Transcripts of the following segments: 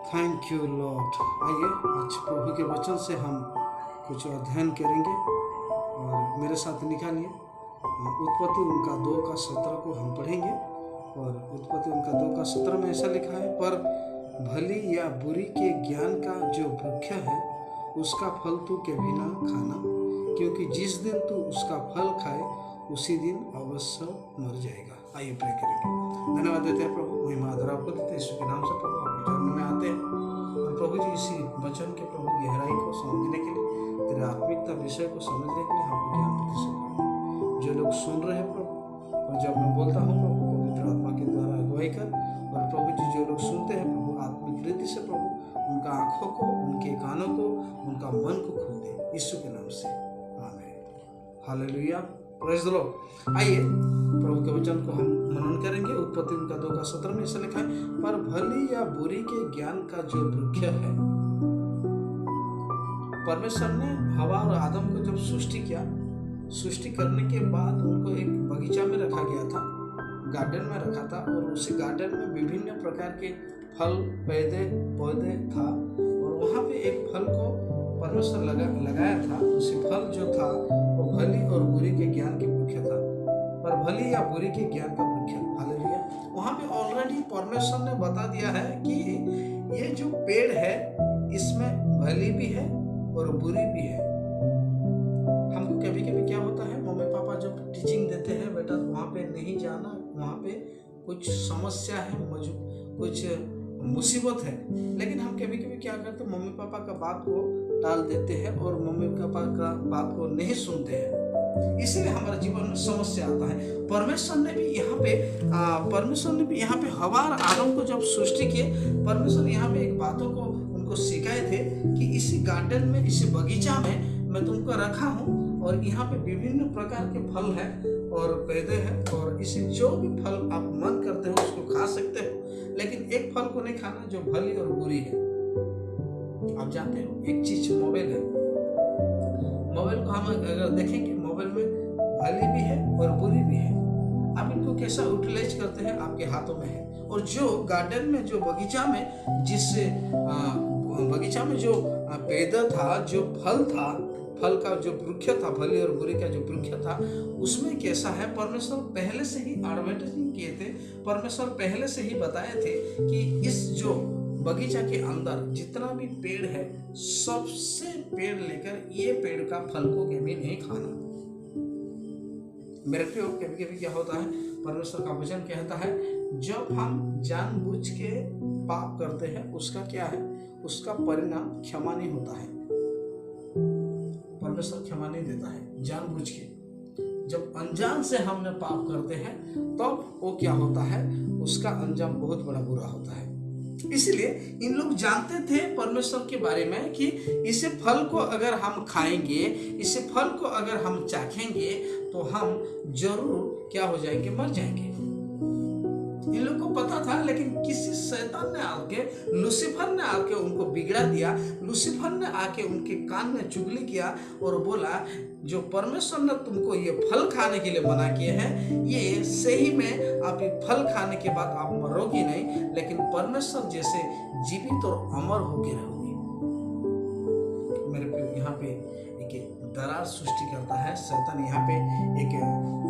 Thank you Lord. आइए आज प्रभु के वचन से हम कुछ अध्ययन करेंगे और मेरे साथ निकालिए उत्पत्ति उनका 2:17 को हम पढ़ेंगे। और उत्पत्ति उनका 2:17 में ऐसा लिखा है, पर भली या बुरी के ज्ञान का जो वृक्ष है उसका फल तू कभी ना खाना, क्योंकि जिस दिन तू उसका फल खाए उसी दिन अवश्य मर जाएगा। आइए प्रे करेंगे। धन्यवाद देते हैं प्रभु, महिमा आदर आपको देते हैं। यीशु के नाम से प्रभु आपके चरणों में आते हैं और प्रभु जी इसी वचन के प्रभु गहराई को समझने के लिए, तेरे आत्मिकता विषय को समझने के लिए हमको ज्ञान प्रतिष्ठित करो। जो लोग सुन रहे हैं प्रभु, और जब मैं बोलता हूँ प्रभु पवित्र आत्मा के द्वारा अगुवाई कर, और प्रभु जी जो लोग सुनते हैं प्रभु आत्मिक रीति से प्रभु उनका आँखों को, उनके कानों को, उनका मन को खोल दे, यीशु के नाम से आमीन। Hallelujah, praise the Lord. आइए प्रभु के वचन को हम मनन करेंगे। उत्पत्ति उनका 2:17 में ऐसा लिखा है, पर भली या बुरी के ज्ञान का जो वृक्ष है। परमेश्वर ने हवा और आदम को जब सृष्टि किया, सृष्टि करने के बाद उनको एक बगीचा में रखा गया था, गार्डन में रखा था, और उसी गार्डन में विभिन्न प्रकार के फल पौधे था, और वहाँ पे एक फल को परमेश्वर लगाया था। उसी फल जो था वो भली और बुरी के ज्ञान के वृक्ष था, पर भली या बुरी के ज्ञान का वृक्ष। हालेलुया। वहाँ पे ऑलरेडी परमेश्वर ने बता दिया है कि ये जो पेड़ है इसमें भली भी है और बुरी भी है। हमको कभी कभी क्या होता है, मम्मी पापा जब टीचिंग देते हैं, बेटा वहाँ पे नहीं जाना, वहाँ पे कुछ समस्या है, कुछ मुसीबत है, लेकिन हम कभी कभी क्या करते हैं, मम्मी पापा का बात को टाल देते हैं और मम्मी पापा का बात को नहीं सुनते हैं, इसीलिए हमारे जीवन में समस्या आता है। परमेश्वर ने भी यहाँ पे हवा और आदम को जब सृष्टि किए, परमेश्वर यहाँ पे एक बातों को उनको सिखाए थे कि इसी गार्डन में, इसी बगीचा में मैं तुमको रखा हूँ, और यहाँ पे विभिन्न प्रकार के फल है और पौधे हैं, और इसे जो भी फल आप मन करते हो उसको खा सकते हो, लेकिन एक फल को नहीं खाना जो भली और बुरी है। आप जानते हो एक चीज मोबाइल है, मोबाइल को हम अगर देखेंगे, मोबाइल में भली भी है और बुरी भी है। आप इनको कैसा यूटिलाइज करते हैं आपके हाथों में है। और जो गार्डन में, जो बगीचा में, बगीचा में जो पेड़ था, जो फल था, फल का जो वृक्ष था, भली और बुरी का जो वृक्ष था, उसमें कैसा है, परमेश्वर पहले से ही एडवर्टाइजिंग किए थे, परमेश्वर पहले से ही बताए थे कि इस जो बगीचा के अंदर जितना भी पेड़ है, सबसे पेड़ लेकर ये पेड़ का फल को कभी नहीं खाना। मेरे प्रियो, कभी कभी क्या होता है, परमेश्वर का वचन कहता है जब हम जानबूझ के पाप करते हैं उसका क्या है, उसका परिणाम क्षमा नहीं होता है। परमेश्वर क्षमा नहीं देता है जानबूझ के। जब अनजान से हमने पाप करते हैं तब वो क्या होता है, उसका अंजाम बहुत बड़ा बुरा होता है। इसलिए इन लोग जानते थे परमेश्वर के बारे में कि इसे फल को अगर हम खाएंगे, इसे फल को अगर हम चाखेंगे तो हम जरूर क्या हो जाएंगे, मर जाएंगे। इन लोग को पता था, लेकिन किसी शैतान ने आके, लूसीफर ने आके उनको बिगड़ा दिया। लूसीफर ने आके उनके कान में चुगली किया और बोला जो परमेश्वर ने तुमको ये फल खाने के लिए मना किए हैं, ये सही में आप ये फल खाने के बाद आप मरोगे नहीं, लेकिन परमेश्वर जैसे जीवित और अमर होके रहोगे। मेरे प्रिय, यहाँ पे एक दरार सृष्टि करता है शैतान। यहाँ पे एक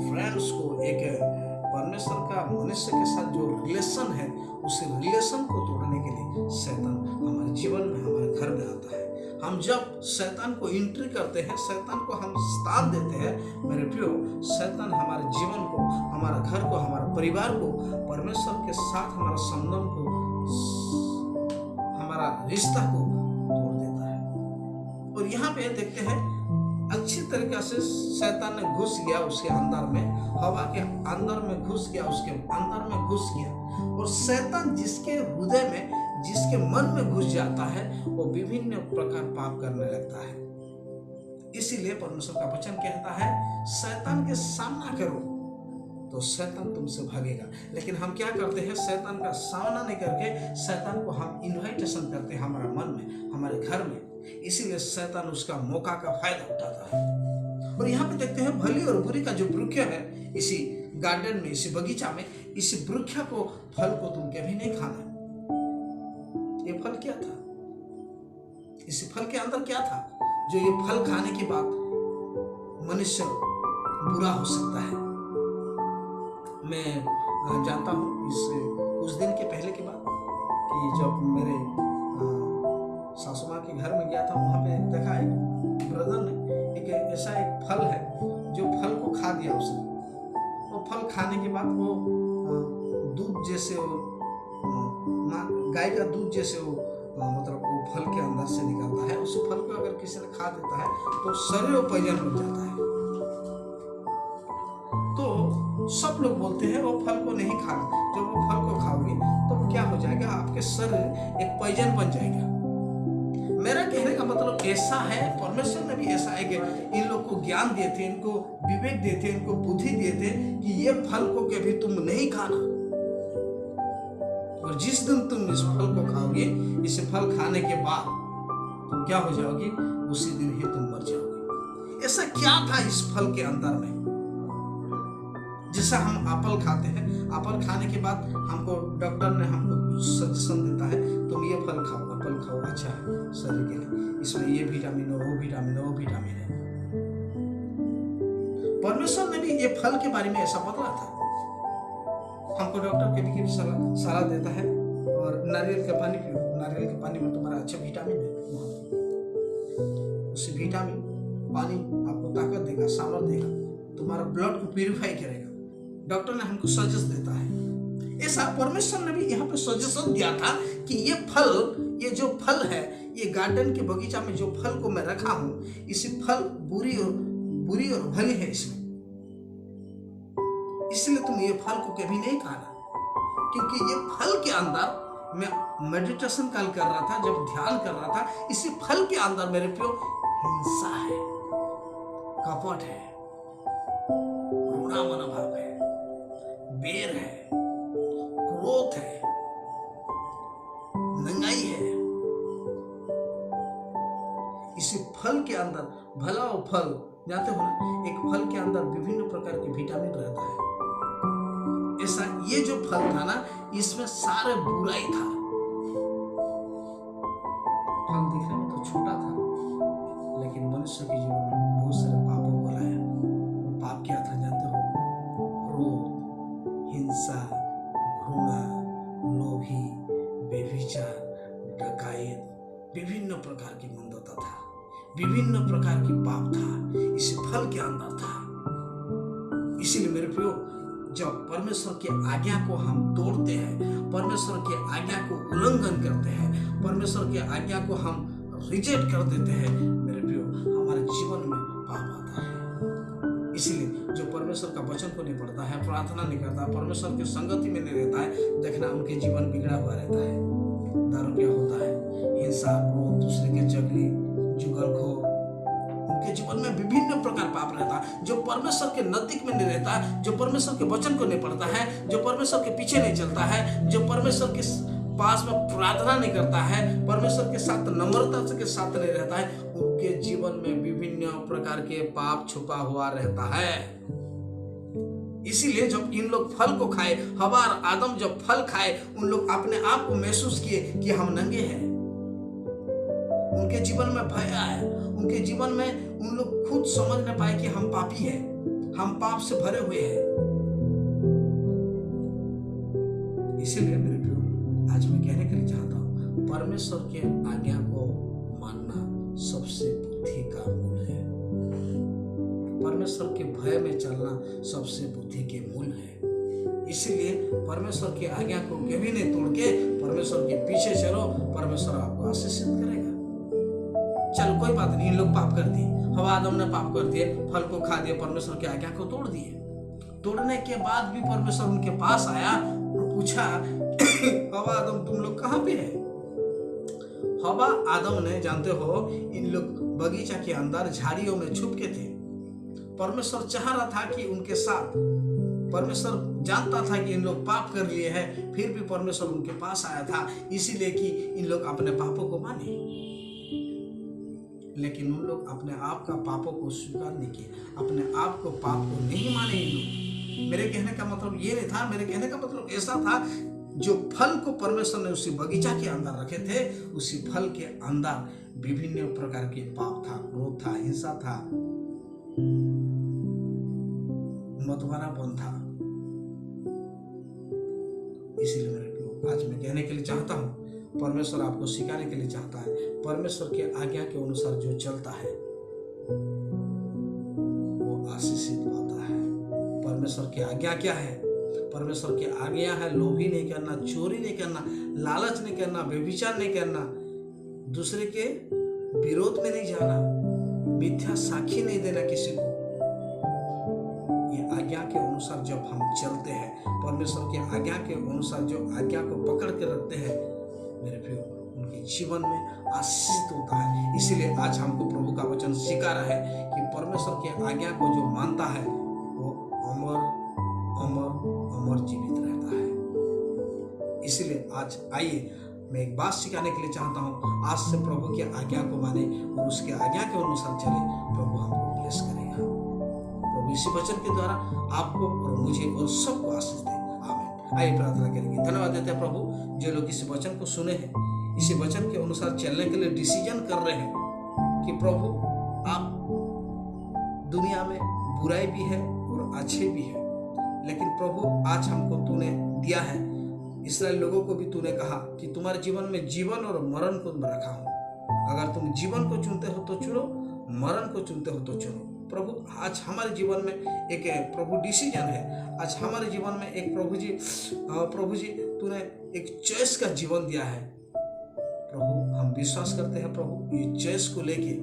फ्रेंड्स को, एक परमेश्वर का मनुष्य के साथ जो रिलेशन है, उस रिलेशन को तोड़ने के लिए शैतान हमारे जीवन में, हमारे घर में आता है। हम जब शैतान को एंट्री करते हैं, शैतान को हम स्थान देते हैं, मेरे प्रियो, शैतान हमारे जीवन को, हमारा घर को, हमारे परिवार को, परमेश्वर के साथ हमारा संबंध को, हमारा रिश्ता को तोड़ देता है। और यहाँ पे देखते हैं अच्छी तरीके से शैतान ने घुस गया उसके अंदर में, हवा के अंदर में घुस गया, उसके अंदर में घुस गया। और शैतान जिसके हृदय में, जिसके मन में घुस जाता है, वो विभिन्न प्रकार पाप करने लगता है। इसीलिए परमेश्वर का वचन कहता है शैतान के सामना करो तो शैतान तुमसे भागेगा। लेकिन हम क्या करते हैं, शैतान का सामना नहीं करके शैतान को हम इन्विटेशन करते हैं हमारे मन में, हमारे घर में। इसीलिए शैतान उसका मौका का फायदा उठाता है। और यहाँ पे देखते हैं भली और बुरी का जो वृक्ष है, इसी गार्डन में, इसी बगीचा में, इसी वृक्ष को, फल को तुम कभी नहीं खाना। ये फल क्या इस फल के अंदर क्या था जो ये फल खाने के बाद मनुष्य बुरा हो सकता है। मैं जानता हूँ इस कुछ दिन के पहले की बात कि जब मेरे सासू माँ के घर में गया था, वहाँ पे देखा एक ब्रदर ने एक ऐसा एक फल है जो फल को खा दिया उसने। वो फल खाने के बाद वो दूध जैसे गाय का दूध जैसे वो मतलब वो फल के अंदर से निकलता है। उस फल को अगर किसी ने खा देता है तो शरीर पॉइजन बन जाता है। तो सब लोग बोलते हैं वो फल को नहीं खाना, जब वो फल को खाओगे तो क्या हो जाएगा, आपके शरीर एक पॉइजन बन जाएगा। मेरा कहने का मतलब ऐसा है, परमेश्वर ने भी ऐसा है कि इन लोग को ज्ञान दिए थे, इनको विवेक दिए थे, इनको बुद्धि दिए थे कि ये फल को कभी तुम नहीं खाना, और जिस दिन तुम इस फल को खाओगे, इस फल खाने के बाद तुम क्या हो जाओगे, उसी दिन ही तुम मर जाओगे। ऐसा क्या था इस फल के अंदर में? जैसा हम एप्पल खाते हैं, एप्पल खाने के बाद हमको डॉक्टर ने हमको सजेशन देता है तुम ये फल खाओ, एप्पल खाओ, अच्छा है शरीर के लिए, इसमें ये विटामिन है, वो विटामिन है, वो विटामिन है। परमेश्वर ने भी ये फल के बारे में ऐसा बतला था। हमको डॉक्टर कभी सलाह देता है और नारियल का पानी पियो, नारियल के पानी में तुम्हारा अच्छा विटामिन है, उस विटामिन पानी आपको ताकत देगा, सामर्थ्य देगा, तुम्हारा ब्लड को प्यूरिफाई करेगा। डॉक्टर ने हमको सजेस्ट देता है। ऐसा परमेश्वर ने भी यहाँ पे सजेशन दिया था कि ये फल, ये जो फल है, ये गार्डन के बगीचा में जो फल को मैं रखा हूँ, इसी फल बुरी और भली है इसमें, इसलिए तुम ये फल को कभी नहीं खाना। क्योंकि ये फल के अंदर मैं मेडिटेशन कल कर रहा था, जब ध्यान कर रहा था, इसी फल के अंदर मेरे प्यो हिंसा है, कपट है, घृणा मनोभाव है, बेर है, क्रोध है, नंगाई है। इसी फल के अंदर भला और फल, जानते हो ना, एक फल के अंदर विभिन्न प्रकार के विटामिन रहता है। ऐसा ये जो फल था ना, इसमें सारे बुराई था। फल दिखने में तो छोटा था, लेकिन मनुष्य के जीवन में बहुत सारे पापों को लाया। वो पाप क्या था जानते हो? क्रोध, हिंसा, घृणा, लोभी, व्यभिचार, डकैत, विभिन्न प्रकार की मंदता था, विभिन्न प्रकार की पाप था, इस फल के अंदर था। इसीलिए मेरे प्रियो, जब परमेश्वर की आज्ञा को हम तोड़ते हैं, परमेश्वर की आज्ञा को उल्लंघन करते हैं, परमेश्वर की आज्ञा को हम रिजेक्ट कर देते हैं, मेरे प्रियो, हमारे जीवन में पाप आता है। इसीलिए जो परमेश्वर का वचन को नहीं पढ़ता है, प्रार्थना नहीं करता, परमेश्वर की संगति में नहीं रहता है, देखना उनके जीवन बिगड़ा हुआ रहता है। दारू क्या होता है? हिंसा, क्रोध, दूसरे के चगली, जुगलखोर, उनके जीवन में विभिन्न प्रकार पाप रहता है। जो परमेश्वर के नजदीक में नहीं रहता, जो परमेश्वर के वचन को नहीं पढ़ता है, जो परमेश्वर के पीछे नहीं चलता है, जो परमेश्वर के पास में प्रार्थना नहीं करता है, परमेश्वर के साथ नम्रता के साथ नहीं रहता है, उनके जीवन में विभिन्न प्रकार के पाप छुपा हुआ रहता है। इसीलिए जब इन लोग फल को खाए, हवा और आदम जब फल खाए, उन लोग अपने आप को महसूस किए कि हम नंगे हैं। उनके जीवन में भय आया, उनके जीवन में उन लोग खुद समझ न पाए कि हम पापी हैं, हम पाप से भरे हुए हैं। इसीलिए मेरे प्रियो, आज मैं कहने के लिए चाहता हूं, परमेश्वर के आज्ञा को मानना सबसे बुद्धि का मूल है। परमेश्वर के भय में चलना सबसे बुद्धि के मूल है। इसीलिए परमेश्वर की आज्ञा को कभी नहीं तोड़ के परमेश्वर के पीछे चलो, परमेश्वर आपको आशीषित करेगा। चलो कोई बात नहीं, इन लोग पाप कर दिए, हवा आदम ने पाप कर दिए, फल को खा दिए, परमेश्वर की आज्ञा को तोड़ दिए। तोड़ने के बाद भी परमेश्वर उनके पास आया और पूछा, हवा आदम तुम लोग कहाँ पे है? हवा आदम ने, जानते हो, इन लोग बगीचा के अंदर झाड़ियों में छुप के थे। परमेश्वर चाह रहा था कि उनके साथ, परमेश्वर जानता था कि इन लोग पाप कर लिए हैं, फिर भी परमेश्वर उनके पास आया था, इसीलिए कि इन लोग अपने पापों को माने। लेकिन उन लोग अपने आप का पापों को स्वीकार नहीं किए, अपने आप को पाप को नहीं माने इन लोग। मेरे कहने का मतलब ये नहीं था, मेरे कहने का मतलब ऐसा था, जो फल को परमेश्वर ने उसी बगीचा के अंदर रखे थे, उसी फल के अंदर विभिन्न प्रकार के पाप था, क्रोध था, हिंसा था, मतवारापन था। इसीलिए मेरे प्रियो, आज मैं कहने के लिए चाहता हूँ, परमेश्वर आपको सिखाने के लिए चाहता है, परमेश्वर के आज्ञा के अनुसार जो चलता है वो आशीषित पाता है। परमेश्वर की आज्ञा क्या है? परमेश्वर की आज्ञा है लोभी नहीं करना, चोरी नहीं करना, लालच नहीं करना, व्यभिचार नहीं करना, दूसरे के विरोध में नहीं जाना, मिथ्या साक्षी नहीं देना किसी को। ये आज्ञा के अनुसार जब हम चलते हैं, परमेश्वर की आज्ञा के अनुसार जो आज्ञा को पकड़ के रखते हैं, मेरे प्रियो, उनके जीवन में आशीषित होता है। इसीलिए आज हमको प्रभु का वचन सिखा रहा है कि परमेश्वर की आज्ञा को जो मानता है वो अमर अमर अमर जीवित रहता है। इसीलिए आज आइए, मैं एक बात सिखाने के लिए चाहता हूँ, आज से प्रभु की आज्ञा को माने और उसके आज्ञा के अनुसार चले, प्रभु हमको ब्लेस करेगा। प्रभु इसी वचन के द्वारा आपको और मुझे और सबको आशीष दे। आमीन। आइए प्रार्थना करेंगे। धन्यवाद देते हैं प्रभु, जो लोग इस वचन को सुने हैं, इसी वचन के अनुसार चलने के लिए डिसीजन कर रहे हैं कि प्रभु आप, दुनिया में बुराई भी है और अच्छे भी है, लेकिन प्रभु आज हमको तूने दिया है, इस्राएल लोगों को भी तूने कहा कि तुम्हारे जीवन में जीवन और मरण को रखा हूं। अगर तुम जीवन को चुनते हो तो चुनो, मरण को चुनते हो तो चुनो। प्रभु आज हमारे जीवन में एक प्रभु डिसीजन है। आज हमारे जीवन में एक प्रभु जी तूने एक चॉइस का जीवन दिया है। प्रभु हम विश्वास करते हैं प्रभु, ये चॉइस को लेके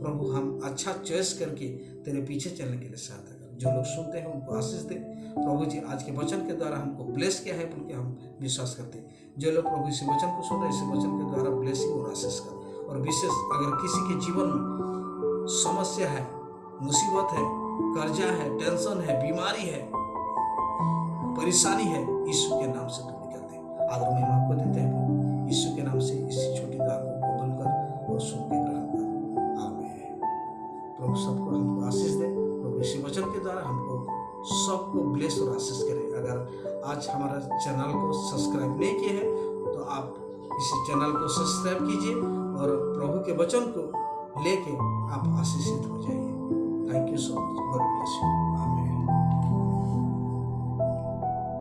प्रभु हम अच्छा चॉइस करके तेरे पीछे चलने के लिए सहायता कर। जो लोग सुनते हैं उनको आशीष दे प्रभु जी। आज के वचन के द्वारा हमको ब्लेस किया है बोल के हम विश्वास करते हैं। जो लोग प्रभु इसी वचन को सुन रहे हैं, इसी वचन के द्वारा ब्लेसिंग और आशीष कर। और विशेष अगर किसी के जीवन में समस्या है, मुसीबत है, कर्जा है, टेंशन है, बीमारी है, परेशानी है, यीशु के नाम से तू निकल दे। आदर में आपको देते हैं यीशु के नाम से। इस छोटी दुआ को कबूल कर और सुन के ग्रहण कर। आमीन। प्रभु सबको हमको आशीष दे। प्रभु इसी वचन के द्वारा हमको सबको ब्लेस और आशीष करे। अगर आज हमारा चैनल को सब्सक्राइब नहीं किए हैं तो आप इस चैनल को सब्सक्राइब कीजिए और प्रभु के वचन को लेके आप आशीषित हो जाइए। Thank you so much. God bless you. आमीन।